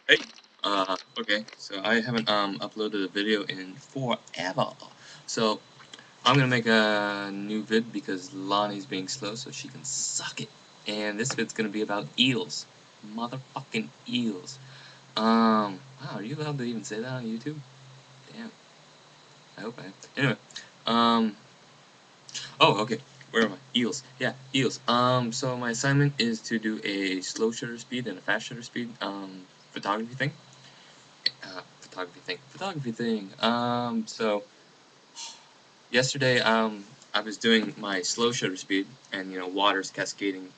Hey, okay, so I haven't uploaded a video in forever, so I'm gonna make a new vid because Lonnie's being slow, so she can suck it. And this vid's gonna be about eels, motherfucking eels. Wow, are you allowed to even say that on YouTube? Damn, I hope I am. Anyway, um, oh, okay, where am I? Eels, yeah, eels. So my assignment is to do a slow shutter speed and a fast shutter speed, photography thing. Photography thing. So yesterday, I was doing my slow shutter speed, and water's cascading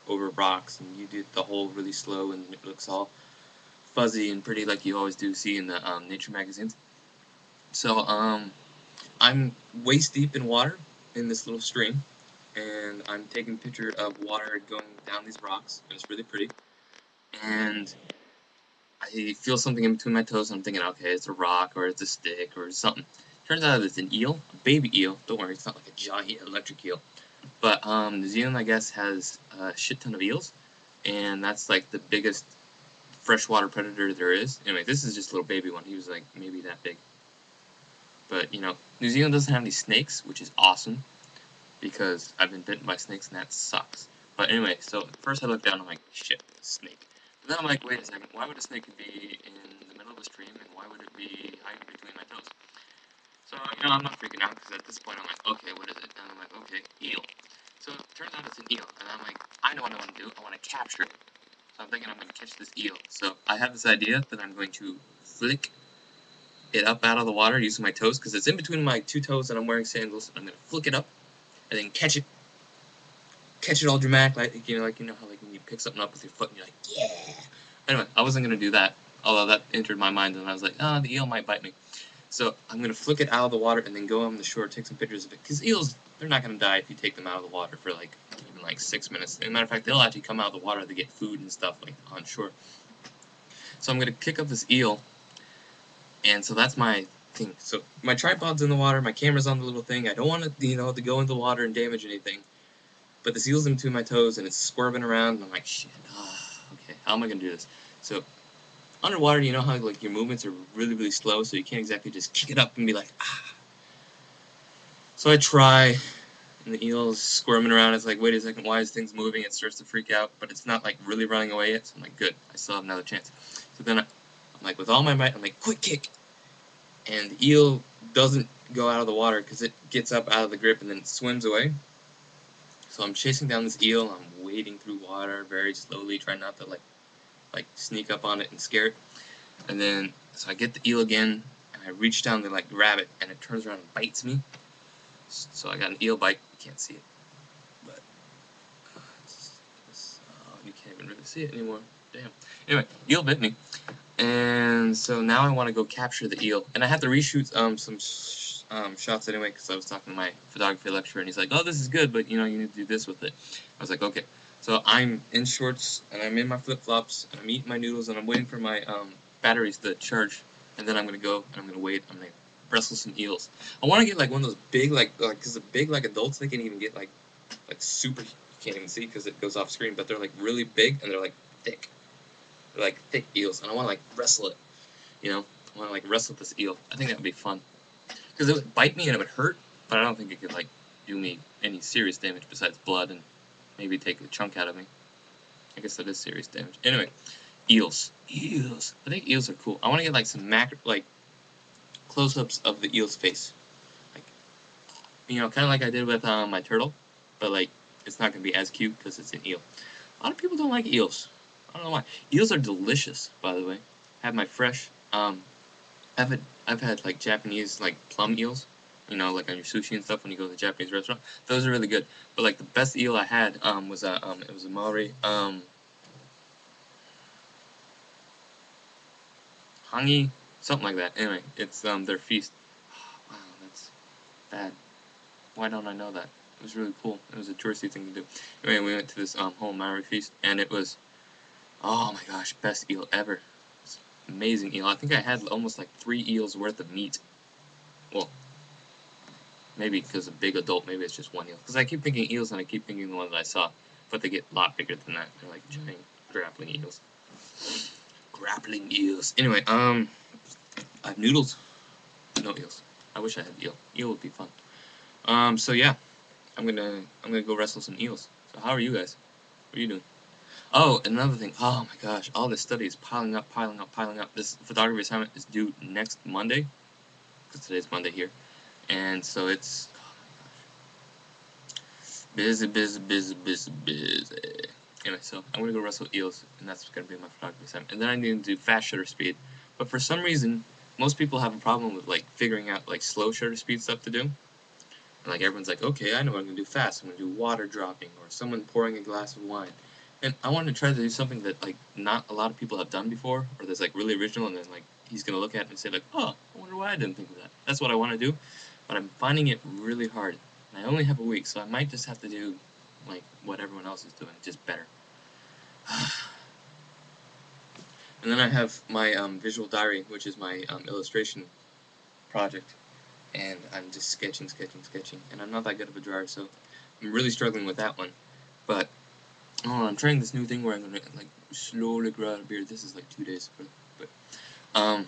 over rocks, and you do the whole really slow, and it looks all fuzzy and pretty, like you always do see in the nature magazines. So, I'm waist deep in water in this little stream, and I'm taking a picture of water going down these rocks, and it's really pretty. And I feel something in between my toes, and I'm thinking, okay, it's a rock, or it's a stick, or something. Turns out it's an eel, a baby eel. Don't worry, it's not like a giant electric eel. But New Zealand, I guess, has a shit ton of eels, and that's like the biggest freshwater predator there is. Anyway, this is just a little baby one. He was like maybe that big. But New Zealand doesn't have any snakes, which is awesome because I've been bitten by snakes and that sucks. But anyway, so first I looked down, I'm like, shit, a snake. But then I'm like, wait a second, why would a snake be in the middle of a stream, and why would it be hiding between my toes? So, I'm not freaking out, because at this point I'm like, okay, what is it? And I'm like, okay, eel. So it turns out it's an eel, and I'm like, I know what I want to do, I want to capture it. So I'm thinking I'm going to catch this eel. So I have this idea that I'm going to flick it up out of the water using my toes, because it's in between my two toes and I'm wearing sandals, and I'm going to flick it up, and then catch it all dramatic, like how like when you pick something up with your foot and you're like, yeah. Anyway, I wasn't gonna do that, although that entered my mind, and I was like, ah, the eel might bite me. So I'm gonna flick it out of the water and then go on the shore, take some pictures of it, because eels, they're not gonna die if you take them out of the water for like even like 6 minutes. As a matter of fact, they'll actually come out of the water to get food and stuff like on shore. So I'm gonna kick up this eel, and so that's my thing. So my tripod's in the water, my camera's on the little thing. I don't want it, to go into the water and damage anything. But the seal's in between my toes, and it's swerving around, and I'm like, shit, okay, how am I gonna do this? So, underwater, you know how, like, your movements are really, really slow, so you can't exactly just kick it up and be like, ah. So I try, and the eel's squirming around, it's like, wait a second, why is things moving? It starts to freak out, but it's not, like, really running away yet, so I'm like, good, I still have another chance. So then I'm like, with all my might, I'm like, quick kick! And the eel doesn't go out of the water, because it gets up out of the grip and then it swims away. So I'm chasing down this eel, I'm wading through water very slowly, trying not to like sneak up on it and scare it. And then so I get the eel again, and I reach down to like grab it, and it turns around and bites me. So I got an eel bite. You can't see it, but you can't even really see it anymore. Damn. Anyway, eel bit me, and so now I want to go capture the eel, and I have to reshoot some shots anyway, because I was talking to my photography lecturer, and he's like, "Oh, this is good, but you need to do this with it." I was like, "Okay." So I'm in shorts, and I'm in my flip flops, and I'm eating my noodles, and I'm waiting for my batteries to charge, and then I'm gonna go and I'm gonna wait. I'm gonna wrestle some eels. I want to get like one of those big because the big like adults, they can even get like super. You can't even see because it goes off screen, but they're like really big and they're like thick. They're like thick eels, and I want to like wrestle it. I want to like wrestle this eel. I think that would be fun because it would bite me and it would hurt, but I don't think it could like do me any serious damage besides blood and maybe take a chunk out of me. I guess that is serious damage. Anyway, eels. Eels. I think eels are cool. I want to get like some like close-ups of the eel's face, like kind of like I did with my turtle, but like it's not gonna be as cute because it's an eel. A lot of people don't like eels. I don't know why. Eels are delicious, by the way. Have my fresh. I've had like Japanese like plum eels, like on your sushi and stuff when you go to the Japanese restaurant. Those are really good. But like the best eel I had was it was a Maori hangi, something like that. Anyway, it's their feast. Wow, that's bad. Why don't I know that? It was really cool. It was a touristy thing to do. Anyway, we went to this whole Maori feast, and it was, oh my gosh, best eel ever. It's amazing eel. I think I had almost like 3 eels worth of meat. Well, maybe because a big adult, maybe it's just one eel. Because I keep thinking eels, and I keep thinking the ones that I saw, but they get a lot bigger than that. They're like giant grappling eels. Grappling eels. Anyway, I have noodles. No eels. I wish I had eel. Eel would be fun. So yeah, I'm gonna go wrestle some eels. So how are you guys? What are you doing? Oh, another thing. Oh my gosh, all this study is piling up, piling up, piling up. This photography assignment is due next Monday, because today's Monday here, and so it's busy, busy, busy, busy, busy. Anyway, so I'm gonna go wrestle eels, and that's gonna be my photography assignment. And then I need to do fast shutter speed, but for some reason, most people have a problem with like figuring out like slow shutter speed stuff to do. And like everyone's like, okay, I know what I'm gonna do fast. I'm gonna do water dropping or someone pouring a glass of wine. And I want to try to do something that like not a lot of people have done before, or that's like really original. And then like he's gonna look at it and say like, oh, I wonder why I didn't think of that. That's what I want to do, but I'm finding it really hard. And I only have a week, so I might just have to do like what everyone else is doing, just better. And then I have my visual diary, which is my illustration project, and I'm just sketching, sketching, sketching. And I'm not that good of a drawer, so I'm really struggling with that one. But oh, I'm trying this new thing where I'm gonna like slowly grow out a beard. This is like 2 days, but yeah,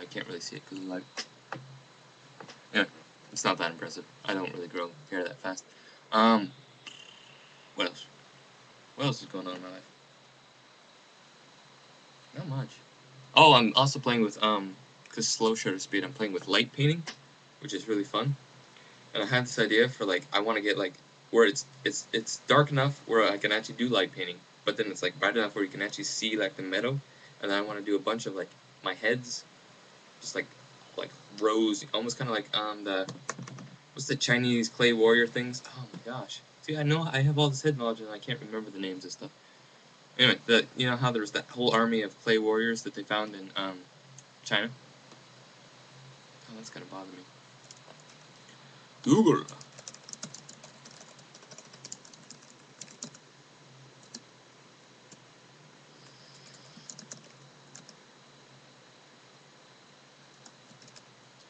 I can't really see it because like, yeah, it's not that impressive. I don't really grow hair that fast. What else? What else is going on in my life? Not much. Oh, I'm also playing with cause slow shutter speed. I'm playing with light painting, which is really fun. And I had this idea for like I want to get like where it's dark enough where I can actually do light painting, but then it's like bright enough where you can actually see like the meadow. And then I want to do a bunch of like my heads, just like rows, almost kind of like the what's the Chinese clay warrior things? Oh my gosh! See, I know I have all this head knowledge and I can't remember the names of stuff. Anyway, you know how there was that whole army of clay warriors that they found in China? Oh, that's gonna bother me. Google.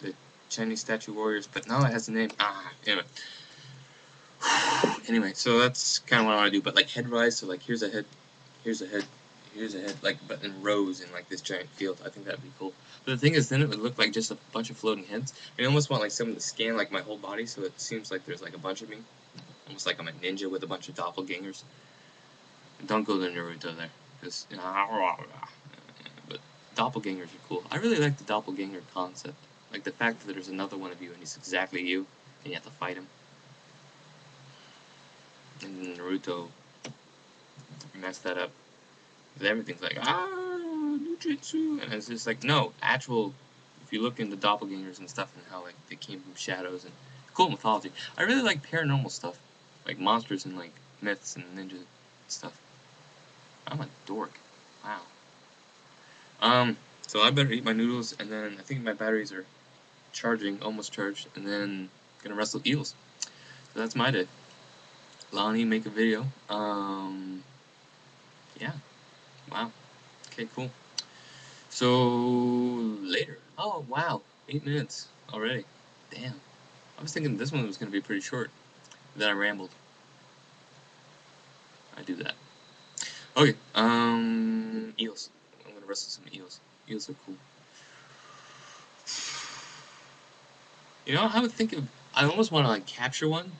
The Chinese statue warriors, but now it has a name. Ah, anyway. Anyway, so that's kind of what I want to do, but like head rise, so like here's a head, here's a head, here's a head, like but in rows in like this giant field. I think that'd be cool. But the thing is, then it would look like just a bunch of floating heads. I almost want like someone to scan like my whole body, so it seems like there's like a bunch of me, almost like I'm a ninja with a bunch of doppelgangers. Don't go to Naruto there, because but doppelgangers are cool. I really like the doppelganger concept, like the fact that there's another one of you and he's exactly you, and you have to fight him. And Naruto messed that up. Because everything's like, Nujutsu. And it's just like, no, actual, if you look into doppelgangers and stuff and how like they came from shadows and cool mythology. I really like paranormal stuff. Like monsters and like myths and ninja stuff. I'm a dork. Wow. So I better eat my noodles and then I think my batteries are charging, almost charged, and then gonna wrestle eels. So that's my day. Lonnie make a video. Yeah. Wow. Okay, cool. So later. Oh wow, 8 minutes already. Damn. I was thinking this one was gonna be pretty short. Then I rambled. I do that. Okay. Eels. I'm gonna wrestle some eels. Eels are cool. You know, I would think of. I almost want to like capture one,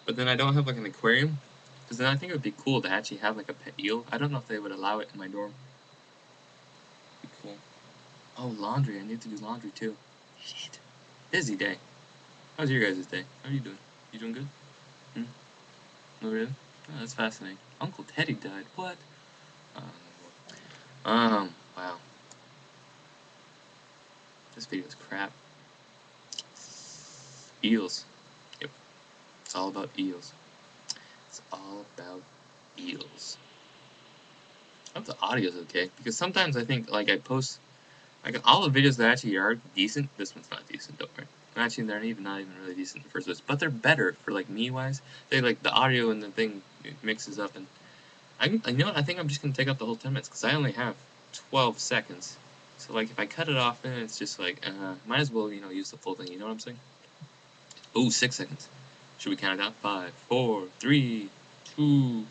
but then I don't have like an aquarium. Because then I think it would be cool to actually have like a pet eel. I don't know if they would allow it in my dorm. Be cool. Oh, laundry. I need to do laundry too. Shit. Busy day. How's your guys' day? How are you doing? You doing good? Hmm? Oh, really? Oh, that's fascinating. Uncle Teddy died. What? Wow. This video's crap. Eels. Yep. It's all about eels. It's all about eels. I hope the audio's okay, because sometimes I think, like, I post, like, all the videos that actually are decent. This one's not decent, don't worry. Actually, they're not even really decent in the first place, but they're better for, like, me-wise. They, like, the audio and the thing it mixes up, and you know what, I think I'm just gonna take out the whole 10 minutes, because I only have 12 seconds. So, like, if I cut it off, then it's just like, might as well, you know, use the full thing, you know what I'm saying? Oh, 6 seconds. Should we count it down? 5, 4, 3, 2,